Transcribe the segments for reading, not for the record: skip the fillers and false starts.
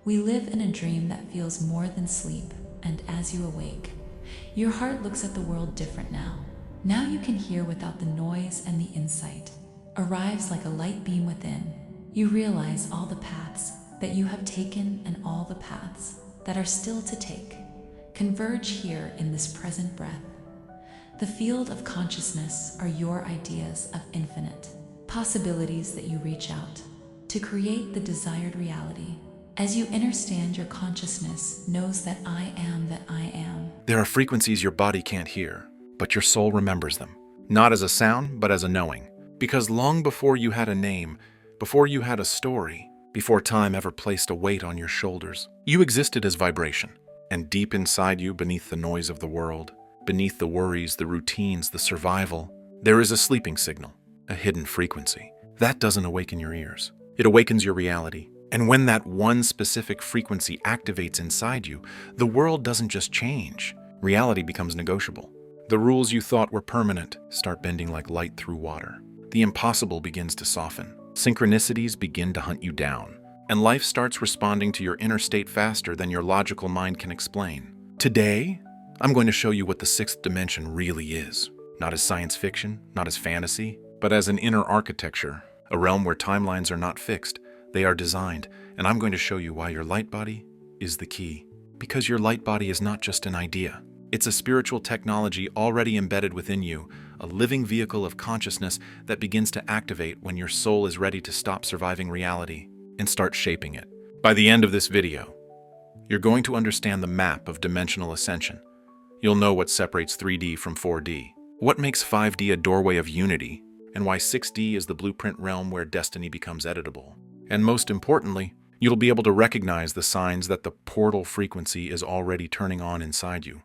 We live in a dream that feels more than sleep, and as you awake, your heart looks at the world different now. Now you can hear without the noise, and the insight arrives like a light beam within. You realize all the paths that you have taken and all the paths that are still to take converge here in this present breath. The field of consciousness are your ideas of infinite possibilities that you reach out to create the desired reality. As you understand, your consciousness knows that I am that I am. There are frequencies your body can't hear, but your soul remembers them, not as a sound, but as a knowing. Because long before you had a name, before you had a story, before time ever placed a weight on your shoulders, you existed as vibration. And deep inside you, beneath the noise of the world, beneath the worries, the routines, the survival, there is a sleeping signal, a hidden frequency. That doesn't awaken your ears. It awakens your reality. And when that one specific frequency activates inside you, the world doesn't just change. Reality becomes negotiable. The rules you thought were permanent start bending like light through water. The impossible begins to soften. Synchronicities begin to hunt you down. And life starts responding to your inner state faster than your logical mind can explain. Today, I'm going to show you what the sixth dimension really is. Not as science fiction, not as fantasy, but as an inner architecture, a realm where timelines are not fixed. They are designed, and I'm going to show you why your light body is the key. Because your light body is not just an idea. It's a spiritual technology already embedded within you, a living vehicle of consciousness that begins to activate when your soul is ready to stop surviving reality and start shaping it. By the end of this video, you're going to understand the map of dimensional ascension. You'll know what separates 3D from 4D, what makes 5D a doorway of unity, and why 6D is the blueprint realm where destiny becomes editable. And most importantly, you'll be able to recognize the signs that the portal frequency is already turning on inside you.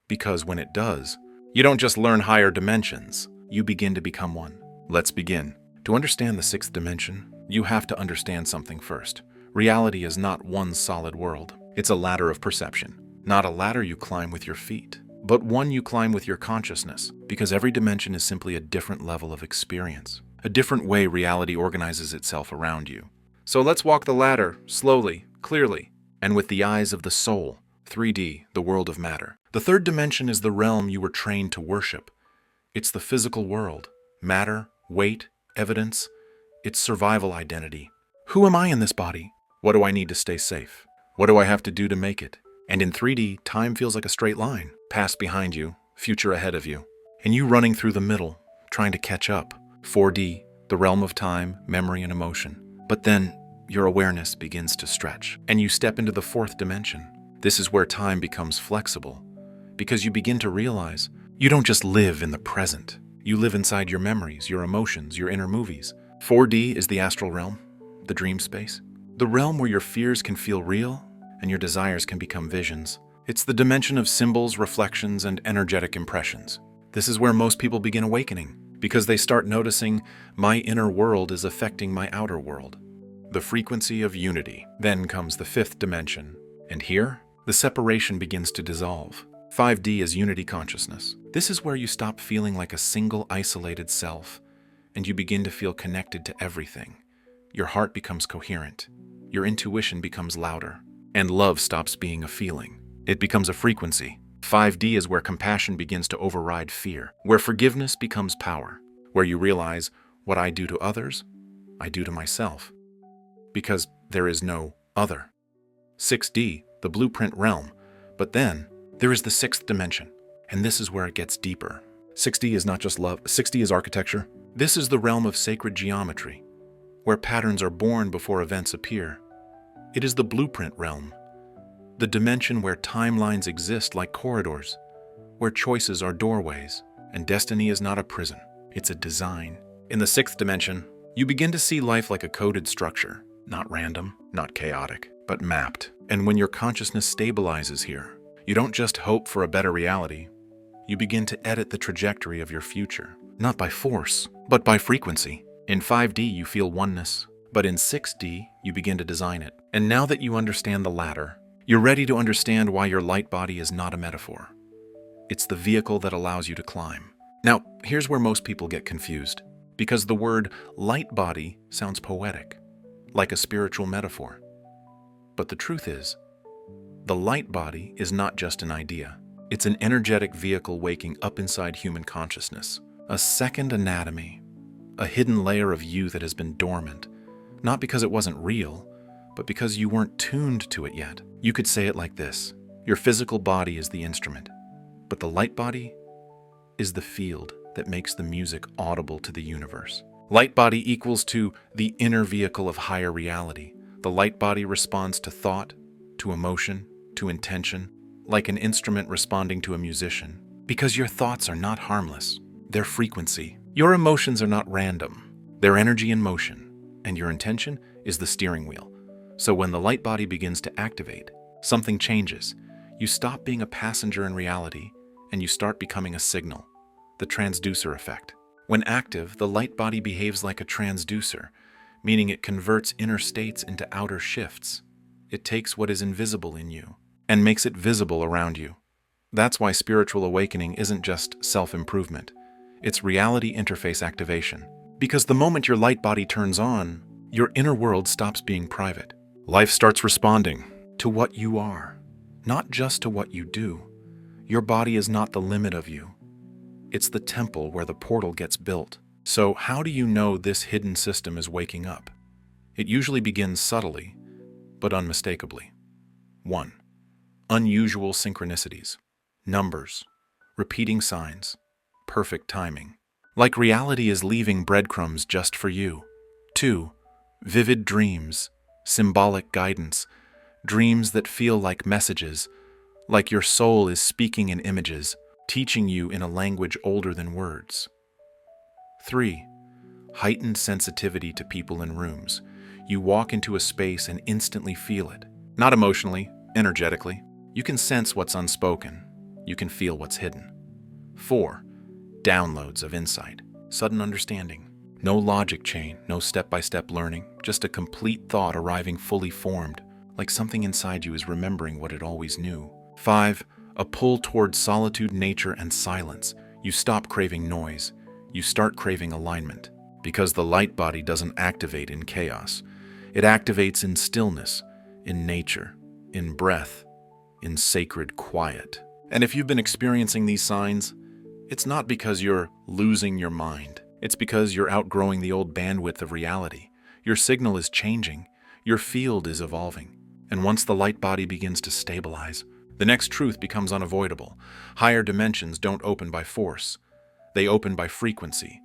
Because when it does, you don't just learn higher dimensions, you begin to become one. Let's begin. To understand the sixth dimension, you have to understand something first. Reality is not one solid world. It's a ladder of perception. Not a ladder you climb with your feet, but one you climb with your consciousness, because every dimension is simply a different level of experience, a different way reality organizes itself around you. So let's walk the ladder slowly, clearly, and with the eyes of the soul. 3D, the world of matter. The third dimension is the realm you were trained to worship. It's the physical world. Matter, weight, evidence. It's survival identity. Who am I in this body? What do I need to stay safe? What do I have to do to make it? And in 3D, time feels like a straight line. Past behind you, future ahead of you. And you running through the middle, trying to catch up. 4D, the realm of time, memory, and emotion. But then, your awareness begins to stretch, and you step into the fourth dimension. This is where time becomes flexible, because you begin to realize you don't just live in the present. You live inside your memories, your emotions, your inner movies. 4D is the astral realm, the dream space, the realm where your fears can feel real and your desires can become visions. It's the dimension of symbols, reflections, and energetic impressions. This is where most people begin awakening, because they start noticing my inner world is affecting my outer world. The frequency of unity. Then comes the fifth dimension, and here, the separation begins to dissolve. 5D is unity consciousness. This is where you stop feeling like a single isolated self, and you begin to feel connected to everything. Your heart becomes coherent, your intuition becomes louder, and love stops being a feeling. It becomes a frequency. 5D is where compassion begins to override fear, where forgiveness becomes power, where you realize what I do to others, I do to myself, because there is no other. 6D, the blueprint realm, but then there is the sixth dimension, and this is where it gets deeper. 6D is not just love, 6D is architecture. This is the realm of sacred geometry, where patterns are born before events appear. It is the blueprint realm, the dimension where timelines exist like corridors, where choices are doorways, and destiny is not a prison, it's a design. In the sixth dimension, you begin to see life like a coded structure, not random, not chaotic, but mapped. And when your consciousness stabilizes here, you don't just hope for a better reality, you begin to edit the trajectory of your future, not by force, but by frequency. In 5D, you feel oneness, but in 6D, you begin to design it. And now that you understand the latter, you're ready to understand why your light body is not a metaphor. It's the vehicle that allows you to climb. Now, here's where most people get confused, because the word light body sounds poetic, like a spiritual metaphor. But the truth is, the light body is not just an idea. It's an energetic vehicle waking up inside human consciousness, a second anatomy, a hidden layer of you that has been dormant, not because it wasn't real, but because you weren't tuned to it yet. You could say it like this: your physical body is the instrument, but the light body is the field that makes the music audible to the universe. Light body equals to the inner vehicle of higher reality. The light body responds to thought, to emotion, to intention, like an instrument responding to a musician. Because your thoughts are not harmless, they're frequency. Your emotions are not random, they're energy in motion, and your intention is the steering wheel. So when the light body begins to activate, something changes. You stop being a passenger in reality, and you start becoming a signal, the transducer effect. When active, the light body behaves like a transducer, meaning it converts inner states into outer shifts. It takes what is invisible in you and makes it visible around you. That's why spiritual awakening isn't just self-improvement. It's reality interface activation. Because the moment your light body turns on, your inner world stops being private. Life starts responding to what you are, not just to what you do. Your body is not the limit of you. It's the temple where the portal gets built. So how do you know this hidden system is waking up? It usually begins subtly, but unmistakably. 1. Unusual synchronicities. Numbers, repeating signs, perfect timing. Like reality is leaving breadcrumbs just for you. 2. Vivid dreams, symbolic guidance, dreams that feel like messages, like your soul is speaking in images, teaching you in a language older than words. 3. Heightened sensitivity to people in rooms. You walk into a space and instantly feel it. Not emotionally, energetically. You can sense what's unspoken. You can feel what's hidden. 4. Downloads of insight, sudden understanding. No logic chain, no step-by-step learning, just a complete thought arriving fully formed, like something inside you is remembering what it always knew. 5. A pull towards solitude, nature, and silence. You stop craving noise. You start craving alignment. Because the light body doesn't activate in chaos. It activates in stillness, in nature, in breath, in sacred quiet. And if you've been experiencing these signs, it's not because you're losing your mind. It's because you're outgrowing the old bandwidth of reality. Your signal is changing. Your field is evolving. And once the light body begins to stabilize, the next truth becomes unavoidable. Higher dimensions don't open by force. They open by frequency.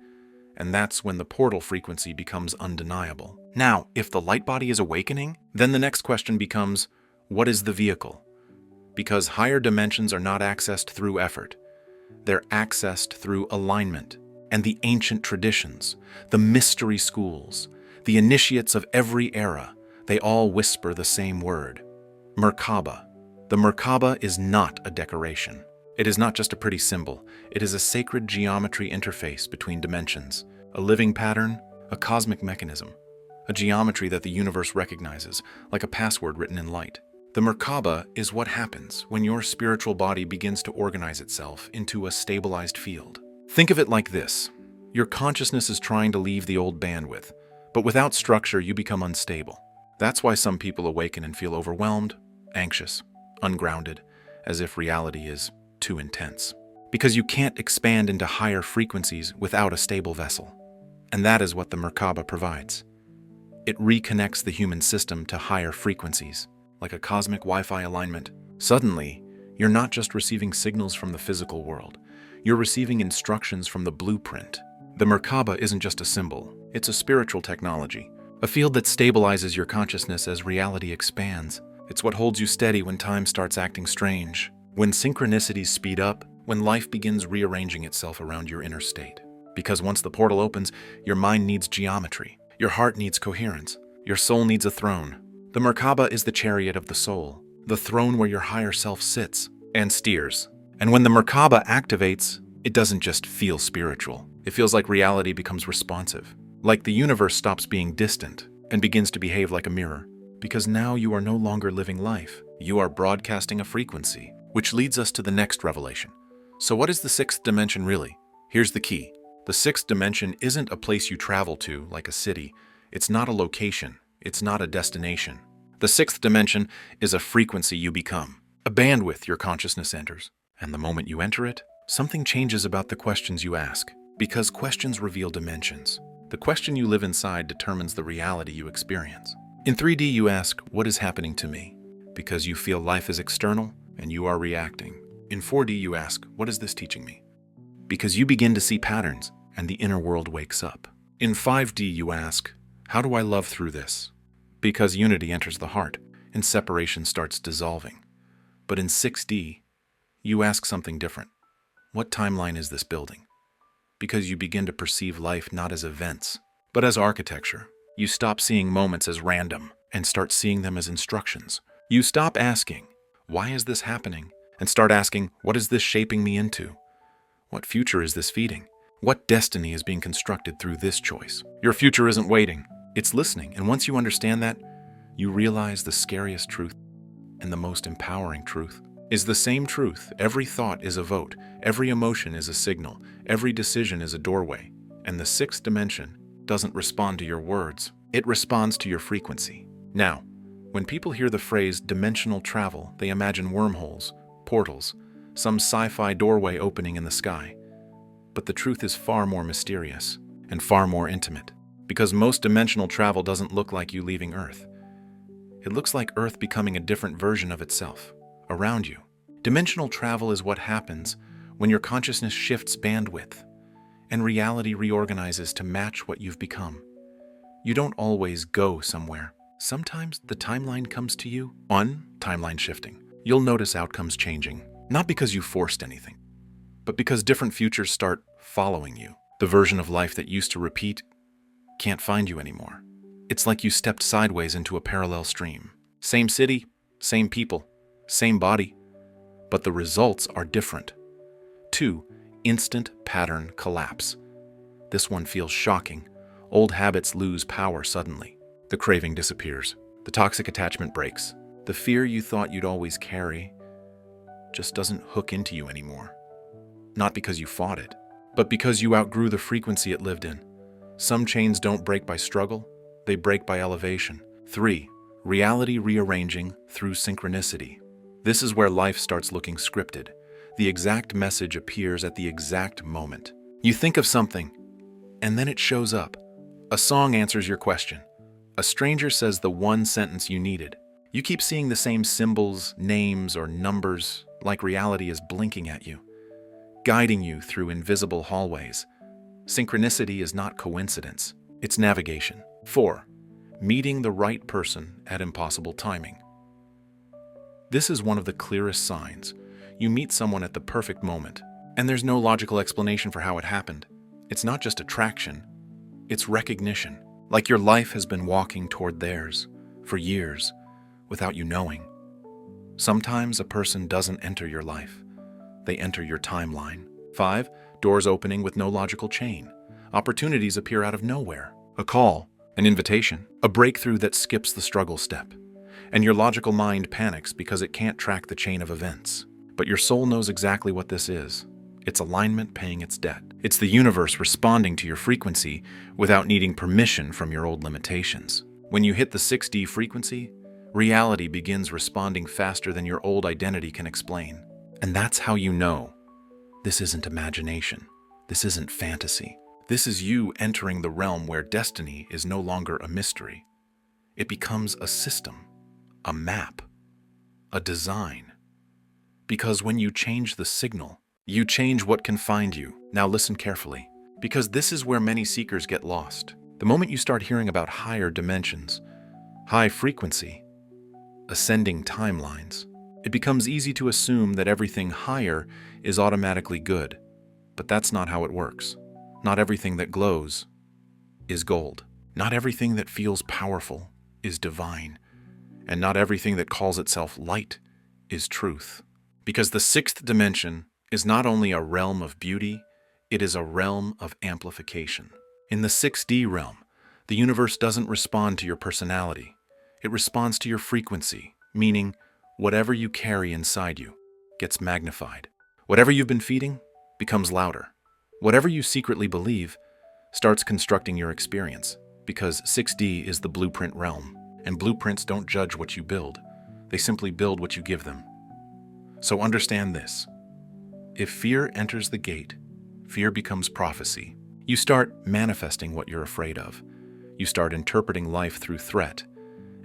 And that's when the portal frequency becomes undeniable. Now, if the light body is awakening, then the next question becomes, what is the vehicle? Because higher dimensions are not accessed through effort. They're accessed through alignment. And the ancient traditions, the mystery schools, the initiates of every era, they all whisper the same word: Merkaba. The Merkaba is not a decoration. It is not just a pretty symbol. It is a sacred geometry interface between dimensions, a living pattern, a cosmic mechanism, a geometry that the universe recognizes, like a password written in light. The Merkaba is what happens when your spiritual body begins to organize itself into a stabilized field. Think of it like this. Your consciousness is trying to leave the old bandwidth, but without structure, you become unstable. That's why some people awaken and feel overwhelmed, anxious, ungrounded, as if reality is too intense. Because you can't expand into higher frequencies without a stable vessel. And that is what the Merkaba provides. It reconnects the human system to higher frequencies, like a cosmic Wi-Fi alignment. Suddenly, you're not just receiving signals from the physical world. You're receiving instructions from the blueprint. The Merkaba isn't just a symbol. It's a spiritual technology, a field that stabilizes your consciousness as reality expands. It's what holds you steady when time starts acting strange, when synchronicities speed up, when life begins rearranging itself around your inner state. Because once the portal opens, your mind needs geometry, your heart needs coherence, your soul needs a throne. The Merkaba is the chariot of the soul, the throne where your higher self sits and steers. And when the Merkaba activates, it doesn't just feel spiritual. It feels like reality becomes responsive, like the universe stops being distant and begins to behave like a mirror. Because now you are no longer living life. You are broadcasting a frequency, which leads us to the next revelation. So what is the sixth dimension really? Here's the key. The sixth dimension isn't a place you travel to, like a city. It's not a location. It's not a destination. The sixth dimension is a frequency you become, a bandwidth your consciousness enters. And the moment you enter it, something changes about the questions you ask, because questions reveal dimensions. The question you live inside determines the reality you experience. In 3D, you ask, what is happening to me? Because you feel life is external and you are reacting. In 4D, you ask, what is this teaching me? Because you begin to see patterns and the inner world wakes up. In 5D, you ask, how do I love through this? Because unity enters the heart and separation starts dissolving. But in 6D, you ask something different. What timeline is this building? Because you begin to perceive life not as events, but as architecture. You stop seeing moments as random and start seeing them as instructions. You stop asking, why is this happening? And start asking, what is this shaping me into? What future is this feeding? What destiny is being constructed through this choice? Your future isn't waiting, it's listening. And once you understand that, you realize the scariest truth and the most empowering truth is the same truth. Every thought is a vote, every emotion is a signal, every decision is a doorway. And the sixth dimension doesn't respond to your words, it responds to your frequency. Now, when people hear the phrase dimensional travel, they imagine wormholes, portals, some sci-fi doorway opening in the sky. But the truth is far more mysterious and far more intimate, because most dimensional travel doesn't look like you leaving Earth. It looks like Earth becoming a different version of itself, around you. Dimensional travel is what happens when your consciousness shifts bandwidth and reality reorganizes to match what you've become. You don't always go somewhere. Sometimes the timeline comes to you. On timeline shifting, you'll notice outcomes changing, not because you forced anything, but because different futures start following you. The version of life that used to repeat can't find you anymore. It's like you stepped sideways into a parallel stream. Same city, same people, same body, but the results are different. 2. Instant pattern collapse. This one feels shocking. Old habits lose power suddenly. The craving disappears. The toxic attachment breaks. The fear you thought you'd always carry just doesn't hook into you anymore. Not because you fought it, but because you outgrew the frequency it lived in. Some chains don't break by struggle, they break by elevation. 3. Reality rearranging through synchronicity. This is where life starts looking scripted. The exact message appears at the exact moment. You think of something, and then it shows up. A song answers your question. A stranger says the one sentence you needed. You keep seeing the same symbols, names, or numbers, like reality is blinking at you, guiding you through invisible hallways. Synchronicity is not coincidence, it's navigation. 4. Meeting the right person at impossible timing. This is one of the clearest signs. You meet someone at the perfect moment, and there's no logical explanation for how it happened. It's not just attraction, it's recognition. Like your life has been walking toward theirs for years without you knowing. Sometimes a person doesn't enter your life, they enter your timeline. 5. Doors opening with no logical chain. Opportunities appear out of nowhere. A call, an invitation, a breakthrough that skips the struggle step. And your logical mind panics because it can't track the chain of events. But your soul knows exactly what this is. It's alignment paying its debt. It's the universe responding to your frequency without needing permission from your old limitations. When you hit the 6D frequency, reality begins responding faster than your old identity can explain. And that's how you know this isn't imagination. This isn't fantasy. This is you entering the realm where destiny is no longer a mystery. It becomes a system, a map, a design. Because when you change the signal, you change what can find you. Now listen carefully, because this is where many seekers get lost. The moment you start hearing about higher dimensions, high frequency, ascending timelines, it becomes easy to assume that everything higher is automatically good. But that's not how it works. Not everything that glows is gold. Not everything that feels powerful is divine. And not everything that calls itself light is truth. Because the sixth dimension is not only a realm of beauty, it is a realm of amplification. In the 6D realm, the universe doesn't respond to your personality. It responds to your frequency, meaning whatever you carry inside you gets magnified. Whatever you've been feeding becomes louder. Whatever you secretly believe starts constructing your experience, because 6D is the blueprint realm. And blueprints don't judge what you build. They simply build what you give them. So understand this. If fear enters the gate, fear becomes prophecy. You start manifesting what you're afraid of. You start interpreting life through threat,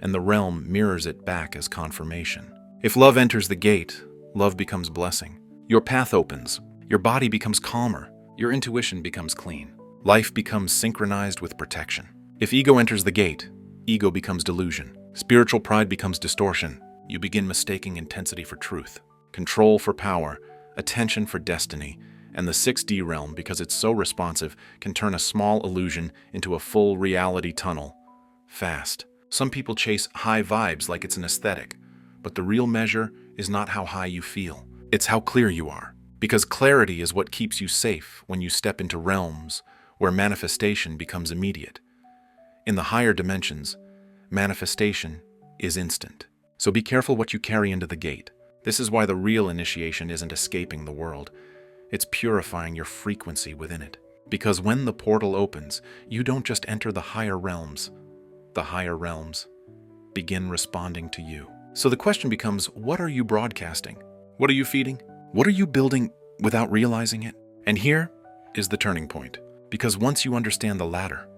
and the realm mirrors it back as confirmation. If love enters the gate, love becomes blessing. Your path opens. Your body becomes calmer. Your intuition becomes clean. Life becomes synchronized with protection. If ego enters the gate, ego becomes delusion. Spiritual pride becomes distortion. You begin mistaking intensity for truth, control for power, attention for destiny, and the 6D realm, because it's so responsive, can turn a small illusion into a full reality tunnel. Fast. Some people chase high vibes like it's an aesthetic, but the real measure is not how high you feel. It's how clear you are. Because clarity is what keeps you safe when you step into realms where manifestation becomes immediate. In the higher dimensions, manifestation is instant. So be careful what you carry into the gate. This is why the real initiation isn't escaping the world. It's purifying your frequency within it. Because when the portal opens, you don't just enter the higher realms. The higher realms begin responding to you. So the question becomes, what are you broadcasting? What are you feeding? What are you building without realizing it? And here is the turning point. Because once you understand the latter,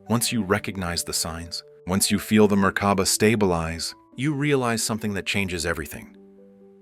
once you recognize the signs, once you feel the Merkaba stabilize, you realize something that changes everything.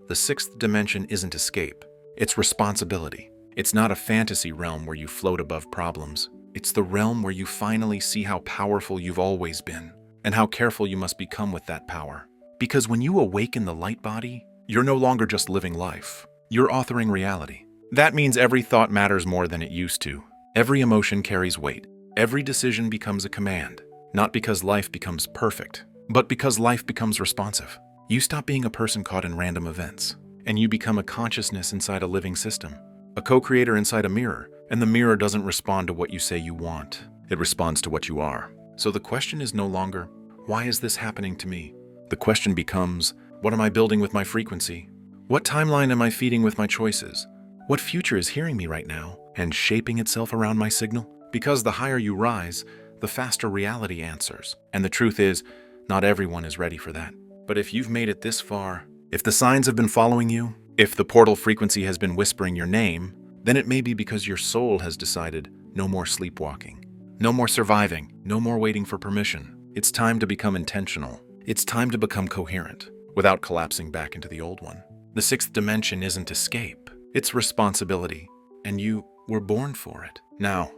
The sixth dimension isn't escape. It's responsibility. It's not a fantasy realm where you float above problems. It's the realm where you finally see how powerful you've always been and how careful you must become with that power. Because when you awaken the Lightbody, you're no longer just living life. You're authoring reality. That means every thought matters more than it used to. Every emotion carries weight. Every decision becomes a command. Not because life becomes perfect, but because life becomes responsive. You stop being a person caught in random events, and you become a consciousness inside a living system, a co-creator inside a mirror, and the mirror doesn't respond to what you say you want. It responds to what you are. So the question is no longer, why is this happening to me? The question becomes, what am I building with my frequency? What timeline am I feeding with my choices? What future is hearing me right now and shaping itself around my signal? Because the higher you rise, the faster reality answers. And the truth is, not everyone is ready for that. But if you've made it this far, if the signs have been following you, if the portal frequency has been whispering your name, then it may be because your soul has decided no more sleepwalking, no more surviving, no more waiting for permission. It's time to become intentional. It's time to become coherent without collapsing back into the old one. The sixth dimension isn't escape. It's responsibility, and you were born for it. Now,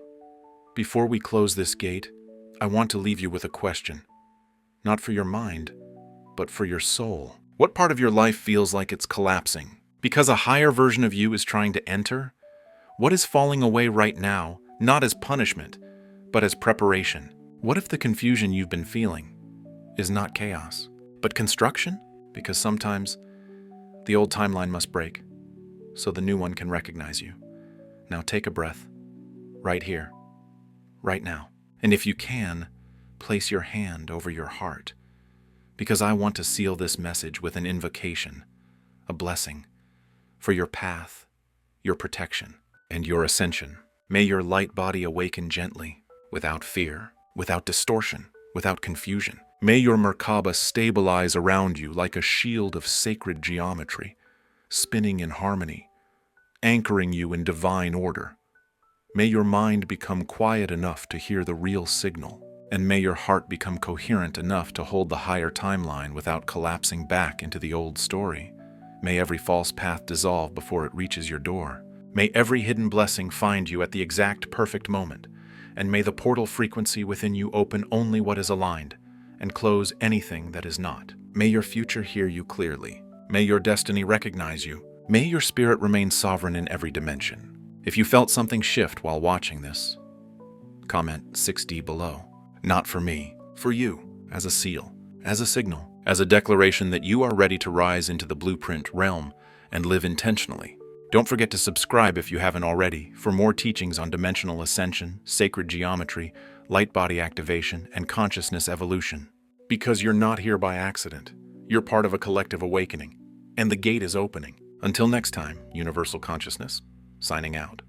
before we close this gate, I want to leave you with a question. Not for your mind, but for your soul. What part of your life feels like it's collapsing? Because a higher version of you is trying to enter? What is falling away right now, not as punishment, but as preparation? What if the confusion you've been feeling is not chaos, but construction? Because sometimes the old timeline must break, so the new one can recognize you. Now take a breath, right here, right now. And if you can, place your hand over your heart, because I want to seal this message with an invocation, a blessing, for your path, your protection, and your ascension. May your light body awaken gently, without fear, without distortion, without confusion. May your Merkaba stabilize around you like a shield of sacred geometry, spinning in harmony, anchoring you in divine order. May your mind become quiet enough to hear the real signal, and may your heart become coherent enough to hold the higher timeline without collapsing back into the old story. May every false path dissolve before it reaches your door. May every hidden blessing find you at the exact perfect moment, and may the portal frequency within you open only what is aligned, and close anything that is not. May your future hear you clearly. May your destiny recognize you. May your spirit remain sovereign in every dimension. If you felt something shift while watching this, comment 6D below. Not for me, for you, as a seal, as a signal, as a declaration that you are ready to rise into the blueprint realm and live intentionally. Don't forget to subscribe if you haven't already for more teachings on dimensional ascension, sacred geometry, light body activation, and consciousness evolution. Because you're not here by accident. You're part of a collective awakening, and the gate is opening. Until next time, Universal Consciousness, signing out.